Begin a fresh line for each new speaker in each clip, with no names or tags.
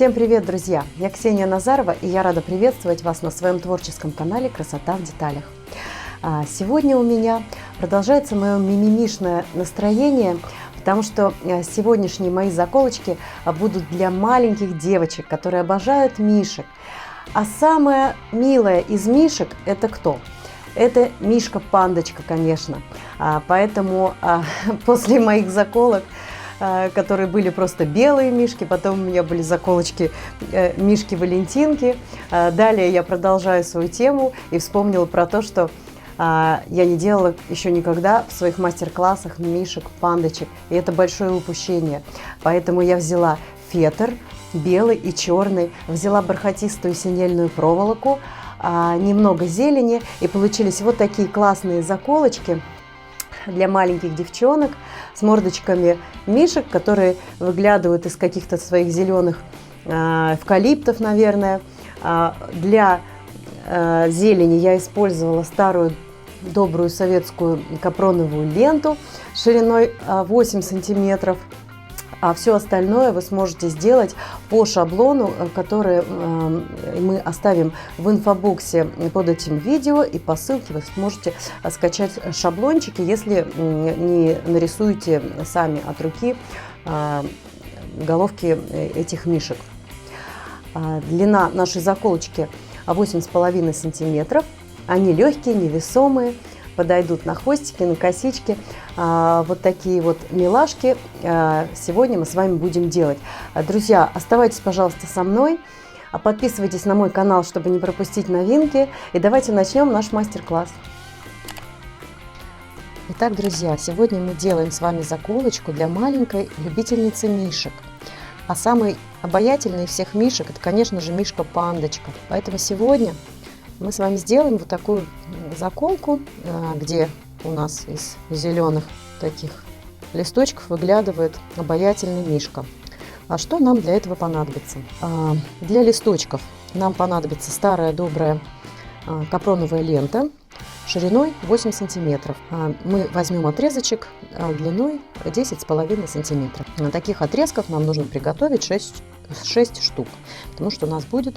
Всем привет, друзья! Я Ксения Назарова, и я рада приветствовать вас на своем творческом канале «Красота в деталях». Сегодня у меня продолжается мое мимимишное настроение, потому что сегодняшние мои заколочки будут для маленьких девочек, которые обожают мишек. А самая милая из мишек – это кто? Это мишка-пандочка, конечно. Поэтому после моих заколок, которые были просто белые мишки, потом у меня были заколочки мишки-валентинки. Далее я продолжаю свою тему и вспомнила про то, что я не делала еще никогда в своих мастер-классах мишек-пандочек, и это большое упущение. Поэтому я взяла фетр белый и черный, взяла бархатистую синельную проволоку, немного зелени, и получились вот такие классные заколочки для маленьких девчонок с мордочками мишек, которые выглядывают из каких-то своих зеленых эвкалиптов, наверное. Для зелени я использовала старую добрую советскую капроновую ленту шириной 8 сантиметров. А все остальное вы сможете сделать по шаблону, который мы оставим в инфобоксе под этим видео. И по ссылке вы сможете скачать шаблончики, если не нарисуете сами от руки головки этих мишек. Длина нашей заколочки 8,5 сантиметров. Они легкие, невесомые. Подойдут на хвостики, на косички. Вот такие вот милашки сегодня мы с вами будем делать. Друзья, оставайтесь, пожалуйста, со мной. Подписывайтесь на мой канал, чтобы не пропустить новинки. И давайте начнем наш мастер-класс. Итак, друзья, сегодня мы делаем с вами заколочку для маленькой любительницы мишек. А самый обаятельный из всех мишек – это, конечно же, мишка-пандочка. Поэтому сегодня мы с вами сделаем вот такую заколку, где у нас из зеленых таких листочков выглядывает обаятельный мишка. А что нам для этого понадобится? Для листочков нам понадобится старая добрая капроновая лента шириной 8 сантиметров. Мы возьмем отрезочек длиной 10,5 сантиметров. На таких отрезков нам нужно приготовить 6 штук, потому что у нас будет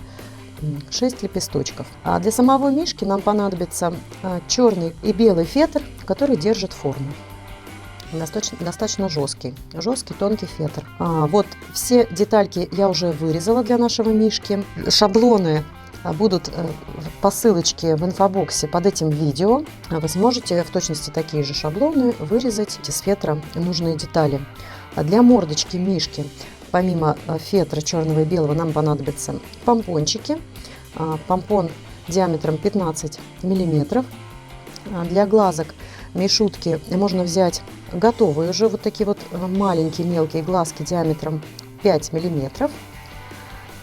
6 лепесточков. А для самого мишки нам понадобится черный и белый фетр, который держит форму. Достаточно жесткий тонкий фетр. Вот все детальки я уже вырезала для нашего мишки. Шаблоны будут по ссылочке в инфобоксе под этим видео. Вы сможете в точности такие же шаблоны вырезать из фетра нужные детали. Для мордочки мишки помимо фетра черного и белого нам понадобятся помпончики. Помпон диаметром 15 миллиметров. Для глазок мишутки можно взять готовые уже вот такие вот маленькие мелкие глазки диаметром 5 миллиметров.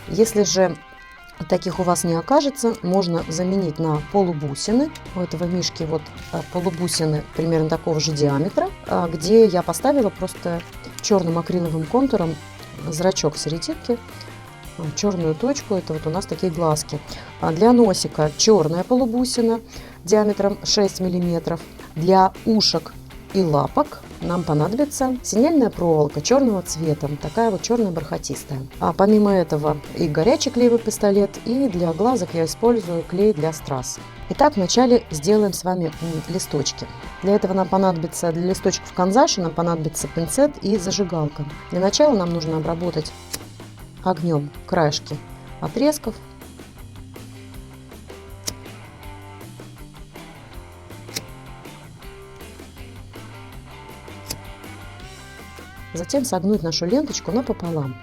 Если же таких у вас не окажется, можно заменить на полубусины. У этого мишки вот полубусины примерно такого же диаметра, где я поставила просто черным акриловым контуром зрачок в серединке, черную точку. Это вот у нас такие глазки. Для носика черная полубусина диаметром 6 миллиметров. Для ушек и лапок нам понадобится синельная проволока черного цвета, такая вот черная бархатистая. А помимо этого и горячий клеевый пистолет, и для глазок я использую клей для страз. Итак, вначале сделаем с вами листочки. Для этого нам понадобится, для листочков канзаши нам понадобится пинцет и зажигалка. Для начала нам нужно обработать огнем краешки отрезков. Затем согнуть нашу ленточку напополам.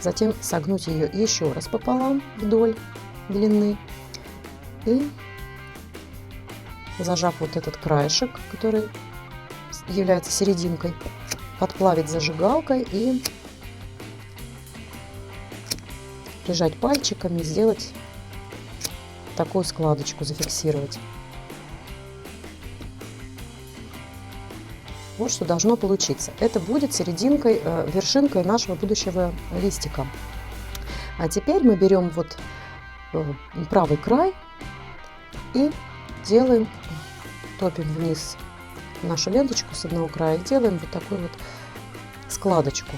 Затем согнуть ее еще раз пополам вдоль длины. И зажав вот этот краешек, который является серединкой, подплавить зажигалкой и прижать пальчиками, сделать такую складочку, зафиксировать. Вот что должно получиться. Это будет серединкой, вершинкой нашего будущего листика. А теперь мы берем вот правый край и делаем, топим вниз нашу ленточку с одного края и делаем вот такую вот складочку.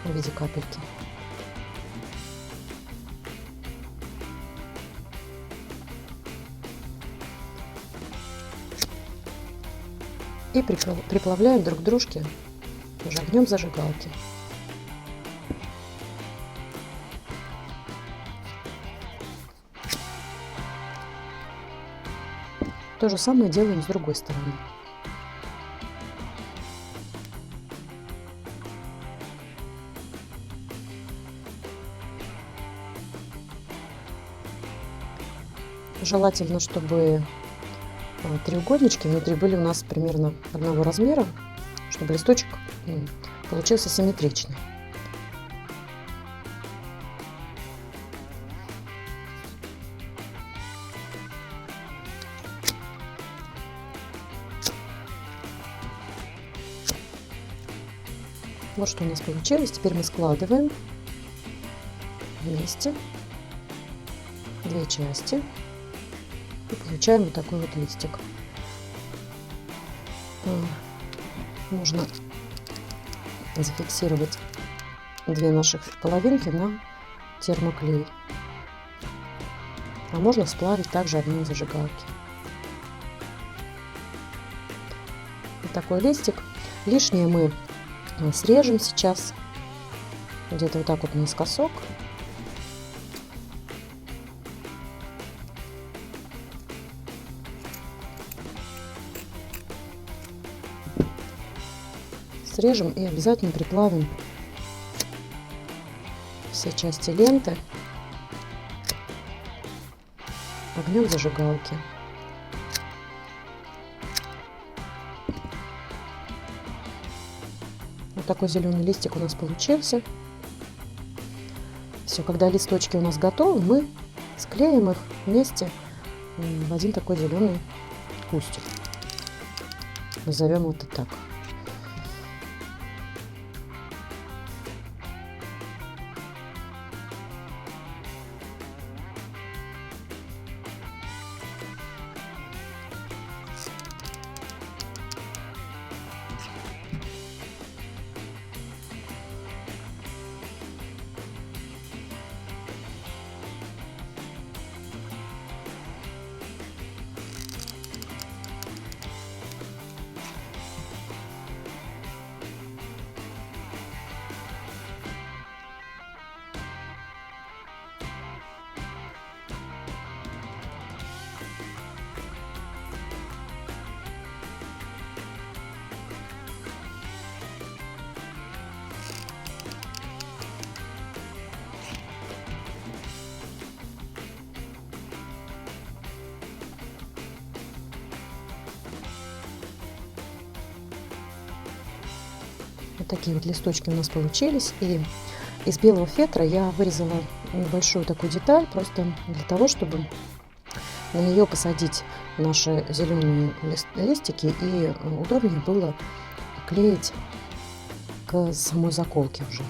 в виде капельки. И приплавляем друг к дружке уже огнем зажигалки. То же самое делаем с другой стороны. Желательно, чтобы треугольнички внутри были у нас примерно одного размера, чтобы листочек получился симметричный. Вот что у нас получилось. Теперь мы складываем вместе две части и получаем вот такой вот листик. Можно зафиксировать две наших половинки на термоклей, а можно сплавить также огнем зажигалки. Вот такой листик. Лишнее мы срежем сейчас где-то вот так вот наискосок. Срежем и обязательно приплавим все части ленты огнем зажигалки. Вот такой зеленый листик у нас получился. Все, когда листочки у нас готовы, мы склеим их вместе в один такой зеленый кустик. Назовем вот это так. Вот такие вот листочки у нас получились. И из белого фетра я вырезала небольшую такую деталь, просто для того, чтобы на нее посадить наши зеленые листики и удобнее было клеить к самой заколке уже.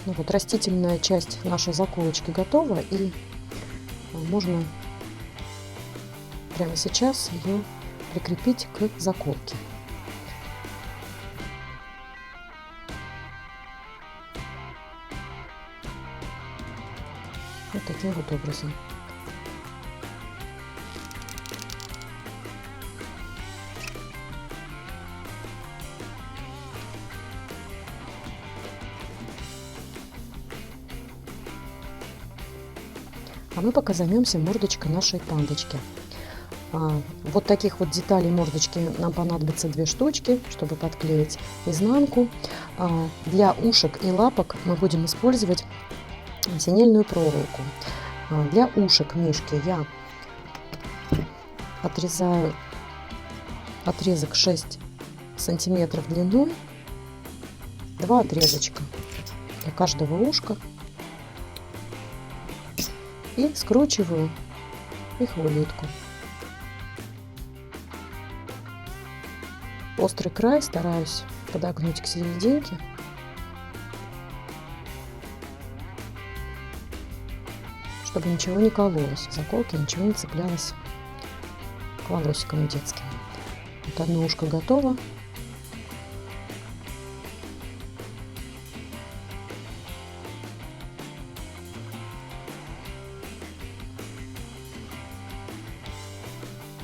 Ну вот, растительная часть нашей заколочки готова, и можно прямо сейчас ее прикрепить к заколке. Вот таким вот образом. А мы пока займемся мордочкой нашей пандочки. Вот таких вот деталей мордочки нам понадобится 2 штучки, чтобы подклеить изнанку. Для ушек и лапок мы будем использовать синельную проволоку. Для ушек мишки я отрезаю отрезок 6 сантиметров длиной 2 отрезочка для каждого ушка. И скручиваю их в улитку. Острый край стараюсь подогнуть к серединке. Чтобы ничего не кололось в заколке, ничего не цеплялось к волосикам детским. Вот одно ушко готово.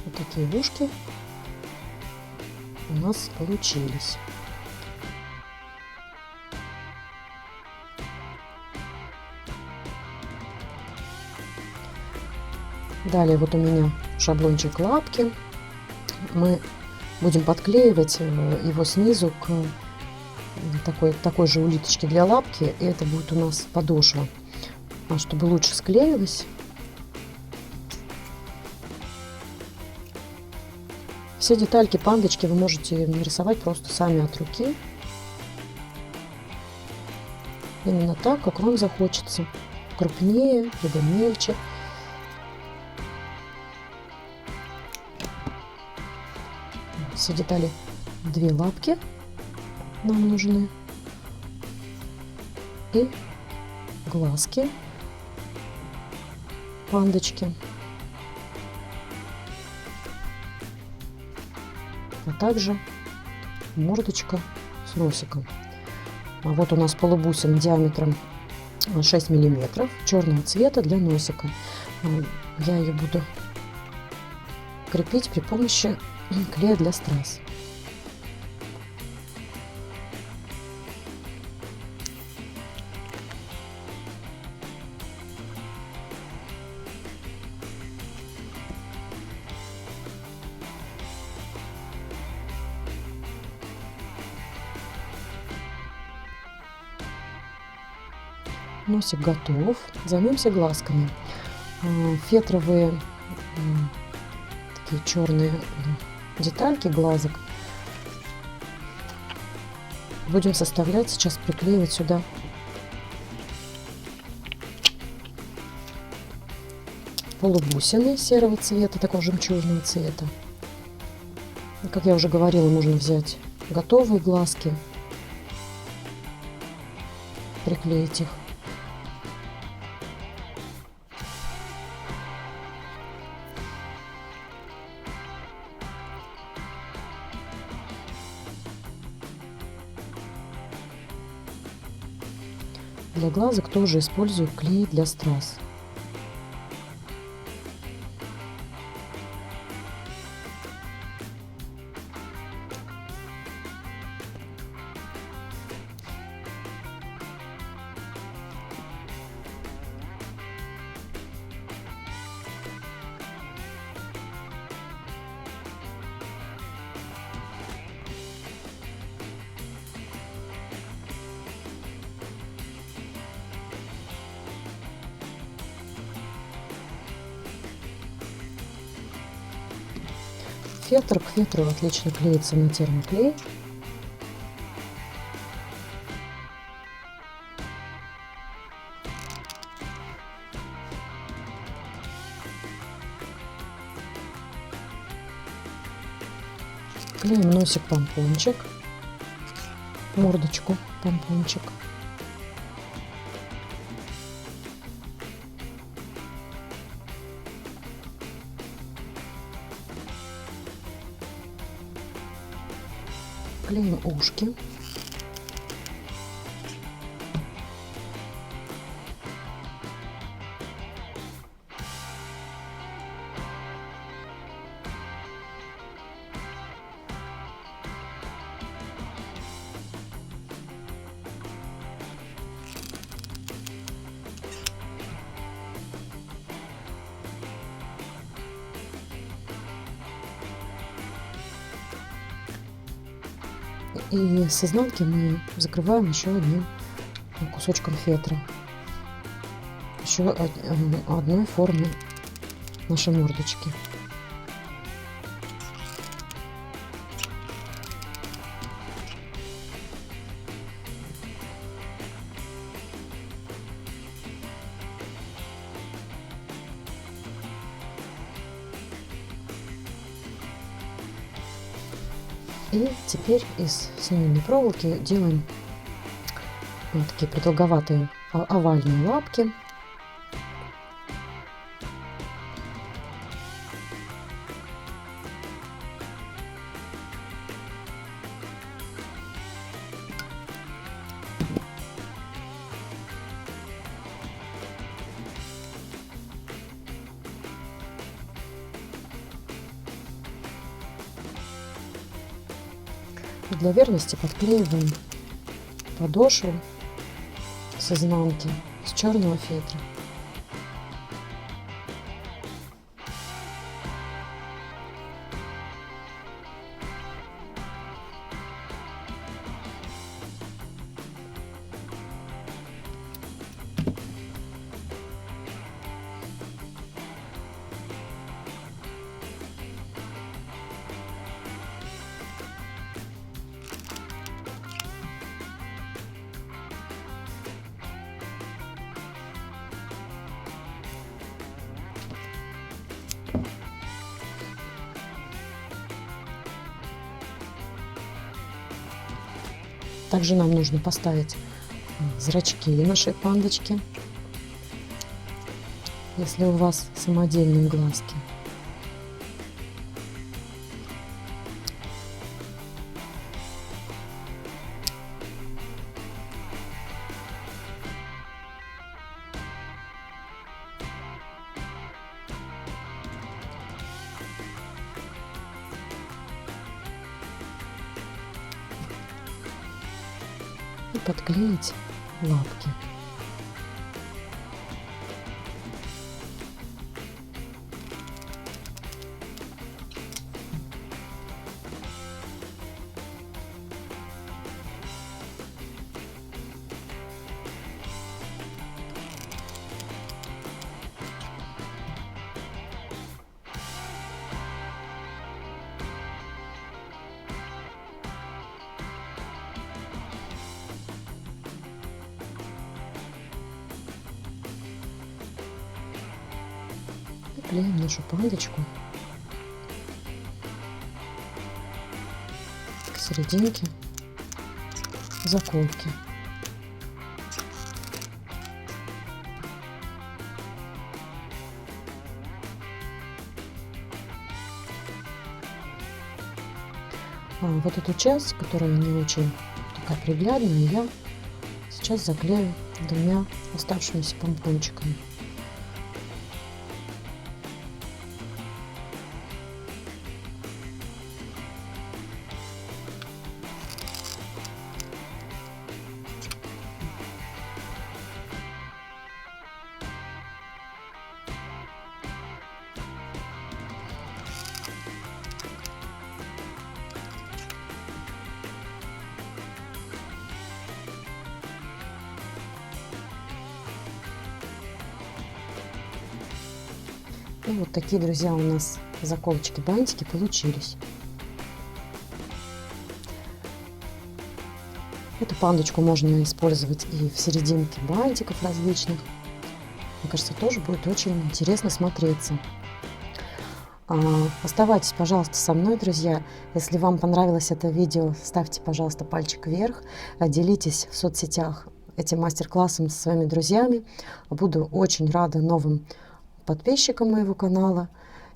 Вот такие ушки у нас получились. Далее вот у меня шаблончик лапки. Мы будем подклеивать его снизу к такой же улиточке для лапки. И это будет у нас подошва. А чтобы лучше склеилась, все детальки пандочки вы можете нарисовать просто сами от руки. Именно так, как вам захочется. Крупнее, либо мельче. Все детали, 2 лапки нам нужны и глазки пандочки, а также мордочка с носиком. А вот у нас полубусин диаметром 6 миллиметров черного цвета для носика. Я ее буду крепить при помощи клея для страз. Носик готов. Займемся глазками. Фетровые такие черные детальки глазок будем составлять, сейчас приклеивать сюда полубусины серого цвета, такого жемчужного цвета. И, как я уже говорила, можно взять готовые глазки, приклеить их. Для глазок тоже использую клей для страз. Фетр к фетру отлично клеится на термоклей. Клеим носик-помпончик, мордочку помпончик. Клеим ушки. И с изнанки мы закрываем еще одним кусочком фетра, еще одной формы нашей мордочки. И теперь из синильной проволоки делаем вот такие продолговатые овальные лапки. И для верности подклеиваем подошву с изнанки с черного фетра. Также нам нужно поставить зрачки нашей пандочки, если у вас самодельные глазки. И подклеить лапки. Клеим нашу пандочку к серединке заколки. Вот эту часть, которая не очень такая приглядная, я сейчас заклею двумя оставшимися помпончиками. И вот такие, друзья, у нас заколочки-бантики получились. Эту пандочку можно использовать и в серединке бантиков различных. Мне кажется, тоже будет очень интересно смотреться. Оставайтесь, пожалуйста, со мной, друзья. Если вам понравилось это видео, ставьте, пожалуйста, пальчик вверх. Делитесь в соцсетях этим мастер-классом со своими друзьями. Буду очень рада новым подписчикам моего канала.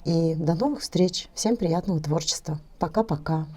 И до новых встреч. Всем приятного творчества. Пока-пока.